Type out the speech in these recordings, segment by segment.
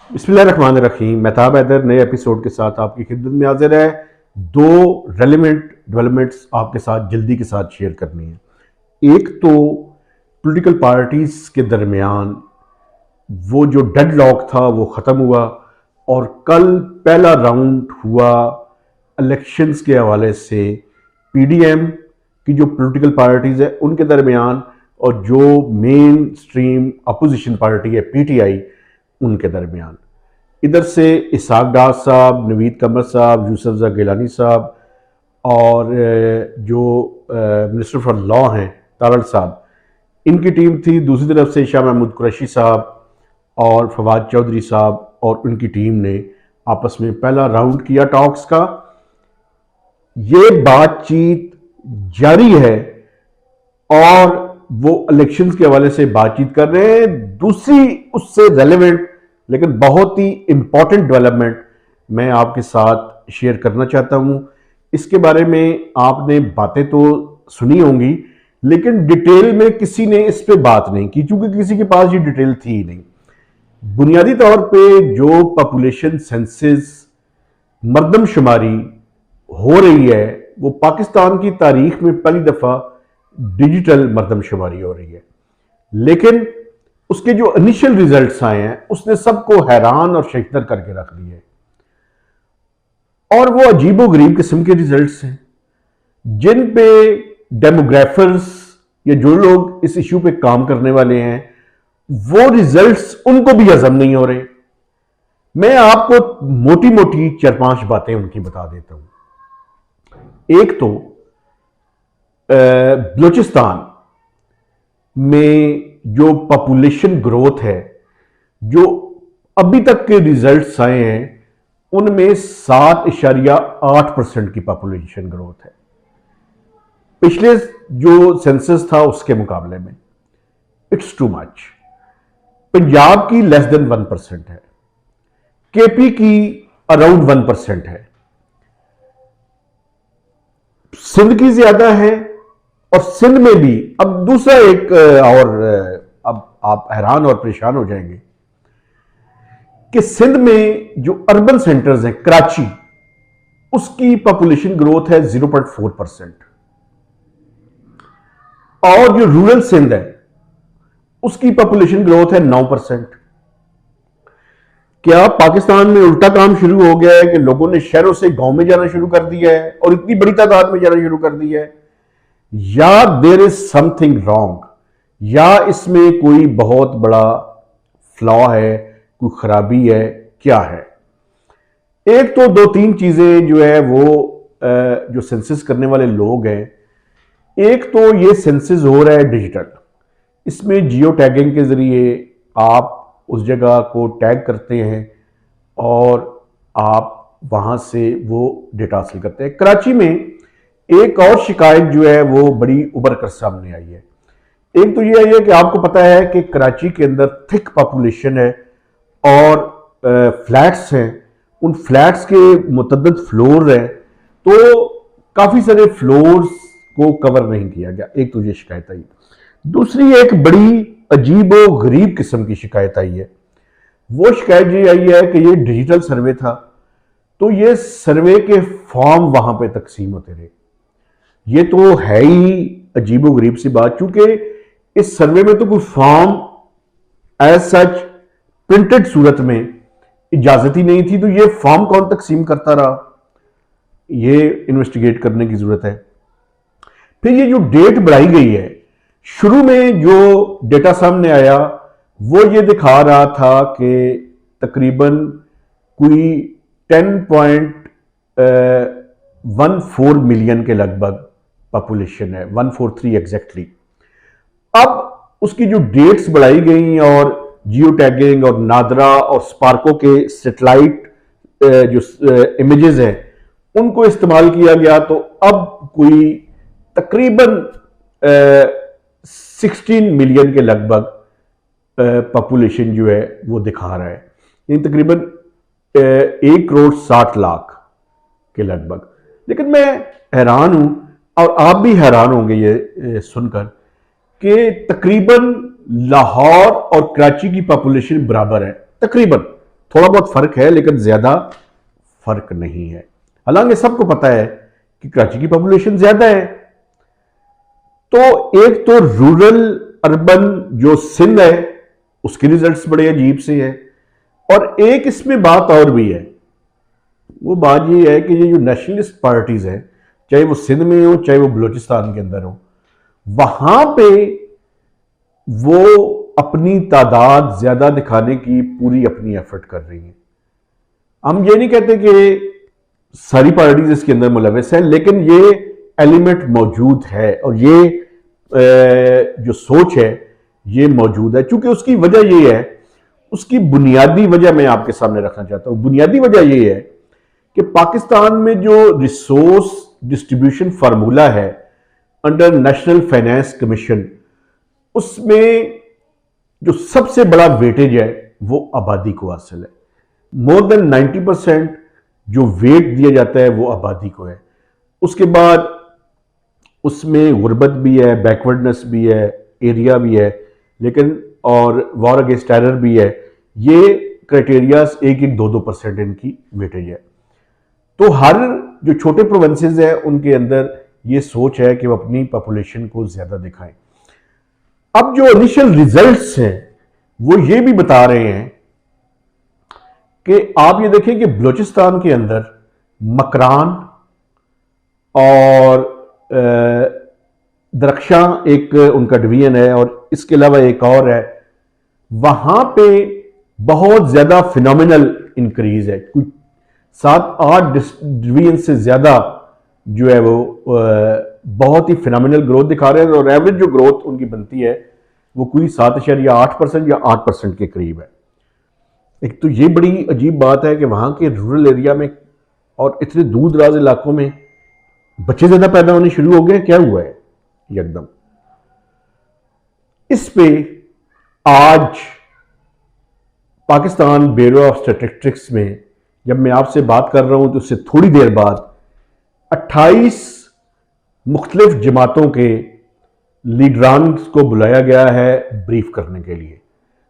बिस्मिल्लाहिर्रहमानिर्रहीम। मेहताब हैदर नए एपिसोड के साथ आपकी खिदमत में हाजिर है। दो रेलिवेंट डेवलपमेंट्स आपके साथ जल्दी के साथ शेयर करनी है। एक तो पॉलिटिकल पार्टीज के दरमियान वो जो डेडलॉक था वो ख़त्म हुआ और कल पहला राउंड हुआ इलेक्शंस के हवाले से पीडीएम की जो पॉलिटिकल पार्टीज है उनके दरमियान और जो मेन स्ट्रीम अपोजिशन पार्टी है पीटीआई उनके दरमियान। इधर से इसाक डार साहब, नवीद कमर साहब, यूसुफ गिलानी साहब और जो मिनिस्टर फॉर लॉ हैं तारड़ साहब, इनकी टीम थी। दूसरी तरफ से शाह महमूद कुरैशी साहब और फवाद चौधरी साहब और उनकी टीम ने आपस में पहला राउंड किया टॉक्स का। ये बातचीत जारी है और वो इलेक्शंस के हवाले से बातचीत कर रहे हैं। दूसरी उससे रेलेवेंट लेकिन बहुत ही इंपॉर्टेंट डेवलपमेंट मैं आपके साथ शेयर करना चाहता हूं। इसके बारे में आपने बातें तो सुनी होंगी लेकिन डिटेल में किसी ने इस पे बात नहीं की क्योंकि किसी के पास ये डिटेल थी ही नहीं। बुनियादी तौर पे जो पॉपुलेशन सेंसस मर्दमशुमारी हो रही है वो पाकिस्तान की तारीख में पहली दफा डिजिटल मर्दमशुमारी हो रही है, लेकिन उसके जो इनिशियल रिजल्ट्स आए हैं उसने सबको हैरान और शकीर करके रख दिए और वो अजीबो गरीब किस्म के रिजल्ट्स हैं जिन पे डेमोग्राफर्स या जो लोग इस इशू पे काम करने वाले हैं वो रिजल्ट्स उनको भी हजम नहीं हो रहे। मैं आपको मोटी मोटी 4-5 बातें उनकी बता देता हूं। एक तो बलूचिस्तान में जो पॉपुलेशन ग्रोथ है, जो अभी तक के रिजल्ट्स आए हैं उनमें 7.8% की पॉपुलेशन ग्रोथ है पिछले जो सेंसस था उसके मुकाबले में। It's too much. पंजाब की लेस देन 1% है, केपी की अराउंड 1% है, सिंध की ज्यादा है और सिंध में भी। अब दूसरा एक और अब आप हैरान और परेशान हो जाएंगे कि सिंध में जो अर्बन सेंटर्स हैं, कराची, उसकी पॉपुलेशन ग्रोथ है 0.4% और जो रूरल सिंध है उसकी पॉपुलेशन ग्रोथ है 9%। क्या पाकिस्तान में उल्टा काम शुरू हो गया है कि लोगों ने शहरों से गांव में जाना शुरू कर दिया है और इतनी बड़ी तादाद में जाना शुरू कर दिया है, या देयर इज समथिंग रॉन्ग, या इसमें कोई बहुत बड़ा फ्लॉ है, कोई खराबी है, क्या है? एक तो 2-3 चीजें जो है वो जो सेंसस करने वाले लोग हैं, एक तो ये सेंसस हो रहा है डिजिटल। इसमें जियो टैगिंग के जरिए आप उस जगह को टैग करते हैं और आप वहां से वो डेटा हासिल करते हैं। कराची में एक और शिकायत जो है वो बड़ी उभर कर सामने आई है। एक तो ये आई है कि आपको पता है कि कराची के अंदर थिक पॉपुलेशन है और फ्लैट्स हैं, उन फ्लैट्स के मुतअद्दिद फ्लोर हैं, तो काफी सारे फ्लोर्स को कवर नहीं किया गया। एक तो ये शिकायत आई। दूसरी एक बड़ी अजीबो गरीब किस्म की शिकायत आई है। वो शिकायत ये आई है कि ये डिजिटल सर्वे था तो ये सर्वे के फॉर्म वहां पे तकसीम होते रहे। ये तो है ही अजीबो गरीब सी बात, क्योंकि इस सर्वे में तो कोई फॉर्म एज सच प्रिंटेड सूरत में इजाजत ही नहीं थी, तो ये फॉर्म कौन तकसीम करता रहा, ये इन्वेस्टिगेट करने की जरूरत है। फिर ये जो डेट बढ़ाई गई है, शुरू में जो डेटा सामने आया वो ये दिखा रहा था कि तकरीबन कोई 10.14 मिलियन के लगभग पॉपुलेशन है, 143 एग्जैक्टली। अब उसकी जो डेट्स बढ़ाई गई और जियो टैगिंग और नादरा और स्पार्को के सैटेलाइट जो इमेजेस हैं उनको इस्तेमाल किया गया, तो अब कोई तकरीबन 16 मिलियन के लगभग पॉपुलेशन जो है वो दिखा रहा है, यानी तकरीबन 1,60,00,000 के लगभग। लेकिन मैं हैरान हूं और आप भी हैरान होंगे ये सुनकर कि तकरीबन लाहौर और कराची की पॉपुलेशन बराबर है, तकरीबन, थोड़ा बहुत फर्क है लेकिन ज्यादा फर्क नहीं है। हालांकि सबको पता है कि कराची की पॉपुलेशन ज्यादा है। तो एक तो रूरल अर्बन जो सिंध है उसके रिजल्ट्स बड़े अजीब से है, और एक इसमें बात और भी है। वो बात ये है कि ये जो नेशनलिस्ट पार्टीज है, चाहे वो सिंध में हो चाहे वो बलूचिस्तान के अंदर हो, वहां पे वो अपनी तादाद ज्यादा दिखाने की पूरी अपनी एफर्ट कर रही है। हम ये नहीं कहते कि सारी पार्टीज इसके अंदर मुलविस है, लेकिन ये एलिमेंट मौजूद है और ये जो सोच है ये मौजूद है। चूंकि उसकी वजह ये है, उसकी बुनियादी वजह मैं आपके सामने रखना चाहता हूं। बुनियादी वजह ये है कि पाकिस्तान में जो रिसोर्स डिस्ट्रीब्यूशन फार्मूला है अंडर नेशनल फाइनेंस कमीशन, उसमें जो सबसे बड़ा वेटेज है वो आबादी को हासिल है। मोर देन 90% जो वेट दिया जाता है वो आबादी को है। उसके बाद उसमें गुर्बत भी है, बैकवर्डनेस भी है, एरिया भी है, लेकिन और वॉर अगेंस्ट टेरर भी है। ये क्राइटेरियाज 1-2% इनकी वेटेज है। तो हर जो छोटे प्रोविंसेस है उनके अंदर ये सोच है कि वो अपनी पॉपुलेशन को ज्यादा दिखाएं। अब जो इनिशियल रिजल्ट्स हैं वो ये भी बता रहे हैं कि आप ये देखें कि बलूचिस्तान के अंदर मकरान और दरख्शां एक उनका डिवीजन है, और इसके अलावा एक और है, वहां पे बहुत ज्यादा फिनोमिनल इंक्रीज है। कुछ 7-8 डिवीजन से ज्यादा जो है वो बहुत ही फिनोमिनल ग्रोथ दिखा रहे हैं, और एवरेज जो ग्रोथ उनकी बनती है वो कोई 7.8% या 8% के करीब है। एक तो ये बड़ी अजीब बात है कि वहां के रूरल एरिया में और इतने दूर दराज इलाकों में बच्चे ज्यादा पैदा होने शुरू हो गए। क्या हुआ है एकदम? इस पे आज पाकिस्तान ब्यूरो ऑफ स्टैटिस्टिक्स में जब मैं आपसे बात कर रहा हूं तो उससे थोड़ी देर बाद 28 मुख्तलिफ जमातों के लीडरान को बुलाया गया है ब्रीफ करने के लिए।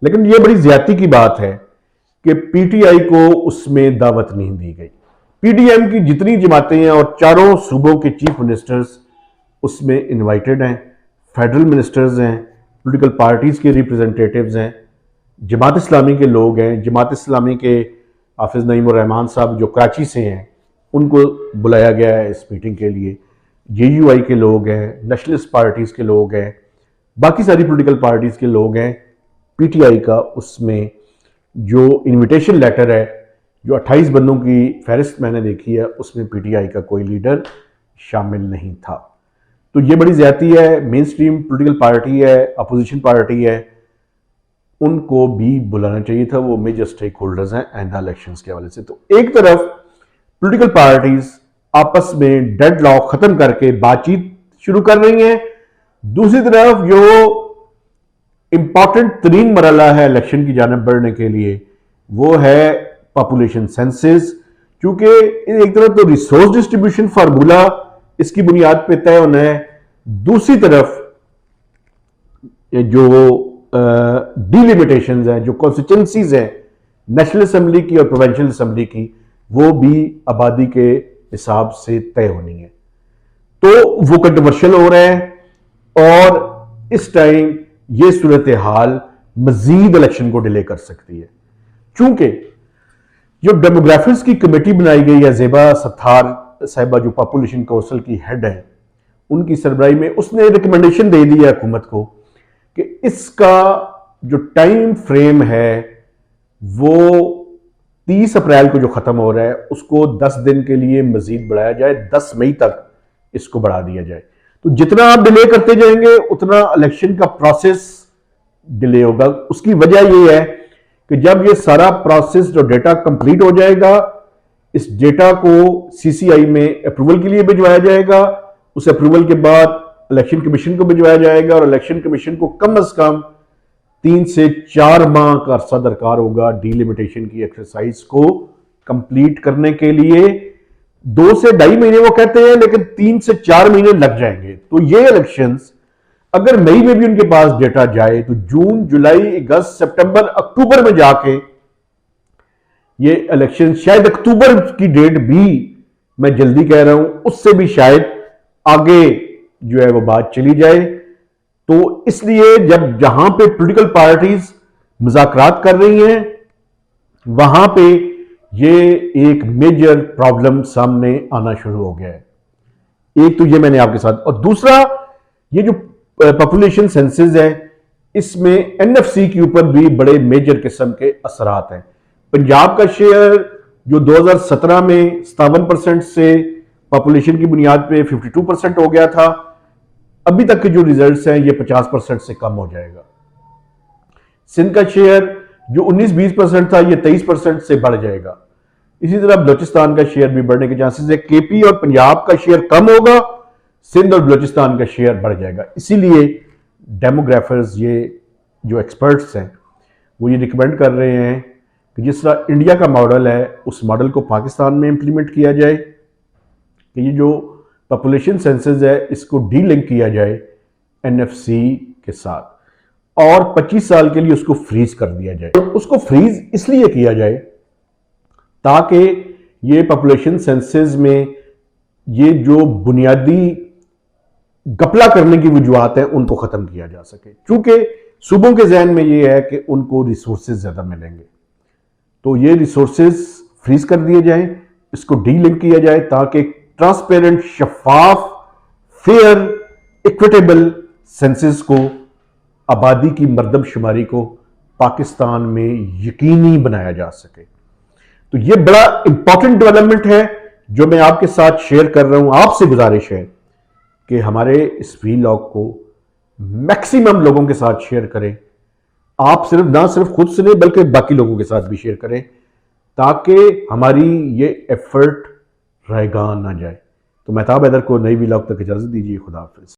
लेकिन यह बड़ी ज्यादती की बात है कि पीटीआई को उसमें दावत नहीं दी गई। पीडीएम की जितनी जमातें हैं और चारों सूबों के चीफ मिनिस्टर्स उसमें इनवाइटेड हैं, फेडरल मिनिस्टर्स हैं, पॉलिटिकल पार्टीज के रिप्रेजेंटेटिव्स हैं, जमात इस्लामी के लोग हैं। जमात इस्लामी के हाफिज नईम उर रहमान साहब जो कराची से हैं उनको बुलाया गया है इस मीटिंग के लिए। जेयूआई के लोग हैं, नेशनलिस्ट पार्टीज के लोग हैं, बाकी सारी पॉलिटिकल पार्टीज के लोग हैं। पीटीआई का उसमें जो इनविटेशन लेटर है, जो 28 बंदों की फहरिस्त मैंने देखी है, उसमें पीटीआई का कोई लीडर शामिल नहीं था। तो ये बड़ी ज्यादती है। मेन स्ट्रीम पॉलिटिकल पार्टी है, अपोजिशन पार्टी है, उनको भी बुलाना चाहिए था। वो मेजर स्टेक होल्डर्स हैं आइंदा इलेक्शंस के हवाले से। तो एक तरफ पॉलिटिकल पार्टीज आपस में डेडलॉक खत्म करके बातचीत शुरू कर रही हैं, दूसरी तरफ जो इंपॉर्टेंट तरीन मरला है इलेक्शन की जानिब बढ़ने के लिए वो है पॉपुलेशन सेंसस। क्योंकि एक तरफ तो रिसोर्स डिस्ट्रीब्यूशन फार्मूला इसकी बुनियाद पे तय होना है, दूसरी तरफ जो डिलिमिटेशंस हैं, जो कॉन्स्टिट्यूंसीज हैं नेशनल असेंबली की और प्रोविंशियल असेंबली की, वो भी आबादी के हिसाब से तय होनी है। तो वो कंट्रोवर्शियल हो रहा है और इस टाइम ये सूरत हाल मजीद इलेक्शन को डिले कर सकती है। चूंकि जो डेमोग्राफिक्स की कमेटी बनाई गई है, ज़ेबा सत्तार साहिबा जो पॉपुलेशन काउंसिल की हेड है, उनकी सरबराही में उसने रिकमेंडेशन दे दी है हुकूमत को कि इसका जो टाइम फ्रेम है वो 30 अप्रैल को जो खत्म हो रहा है उसको 10 दिन के लिए मजीद बढ़ाया जाए, 10 मई तक इसको बढ़ा दिया जाए। तो जितना आप डिले करते जाएंगे उतना इलेक्शन का प्रोसेस डिले होगा। उसकी वजह यह है कि जब ये सारा प्रोसेस जो डेटा कंप्लीट हो जाएगा, इस डेटा को सीसीआई में अप्रूवल के लिए भिजवाया जाएगा, उस अप्रूवल के बाद इलेक्शन कमीशन को भिजवाया जाएगा और इलेक्शन कमीशन को कम से कम 3 से 4 माह का अरसा दरकार होगा डिलिमिटेशन की एक्सरसाइज को कंप्लीट करने के लिए। 2 से 2.5 महीने वो कहते हैं, लेकिन 3 से 4 महीने लग जाएंगे। तो ये इलेक्शंस अगर मई में भी उनके पास डेटा जाए तो जून, जुलाई, अगस्त, सितंबर, अक्टूबर में जाके ये इलेक्शन शायद अक्टूबर की डेट भी, मैं जल्दी कह रहा हूं, उससे भी शायद आगे जो है वो बात चली जाए। तो इसलिए जब जहां पे पॉलिटिकल पार्टीज मुज़ाकरात कर रही हैं, वहां पे ये एक मेजर प्रॉब्लम सामने आना शुरू हो गया है। एक तो ये मैंने आपके साथ, और दूसरा ये जो पॉपुलेशन सेंसस है, इसमें एनएफसी के ऊपर भी बड़े मेजर किस्म के असरात हैं। पंजाब का शेयर जो 2017 में 57% से पॉपुलेशन की बुनियाद पे 52% हो गया था, अभी तक के जो रिजल्ट्स हैं ये 50% से कम हो जाएगा। सिंध का शेयर जो 19-20% था, ये 23% से बढ़ जाएगा। इसी तरह बलोचिस्तान का शेयर भी बढ़ने के चांसेस है। केपी और पंजाब का शेयर कम होगा, सिंध और बलोचिस्तान का शेयर बढ़ जाएगा। इसीलिए डेमोग्राफर्स, ये जो एक्सपर्ट्स हैं, वो ये रिकमेंड कर रहे हैं कि जिस तरह इंडिया का मॉडल है, उस मॉडल को पाकिस्तान में इंप्लीमेंट किया जाए, कि ये जो पॉपुलेशन सेंसस है इसको डी लिंक किया जाए एनएफसी के साथ, और 25 साल के लिए उसको फ्रीज कर दिया जाए। तो उसको फ्रीज इसलिए किया जाए ताकि ये पॉपुलेशन सेंसस में ये जो बुनियादी गपला करने की वजूहत है उनको खत्म किया जा सके। चूंकि सूबों के जहन में ये है कि उनको रिसोर्सेज ज्यादा मिलेंगे, तो ये रिसोर्सेज फ्रीज कर दिए जाएं, इसको डी लिंक किया जाए ताकि ट्रांसपेरेंट, शफाफ, फेयर, इक्विटेबल सेंसस को, आबादी की मर्दमशुमारी को पाकिस्तान में यकीनी बनाया जा सके। तो ये बड़ा इंपॉर्टेंट डेवलपमेंट है जो मैं आपके साथ शेयर कर रहा हूं। आपसे गुजारिश है कि हमारे इस वीलॉग को मैक्सिमम लोगों के साथ शेयर करें। आप ना सिर्फ खुद सुने बल्कि बाकी लोगों के साथ भी शेयर करें, ताकि हमारी ये एफर्ट रैगान ना जाए। तो मेहताब हैदर को नई वीलॉग तक इजाजत दीजिए। खुदा हाफिज।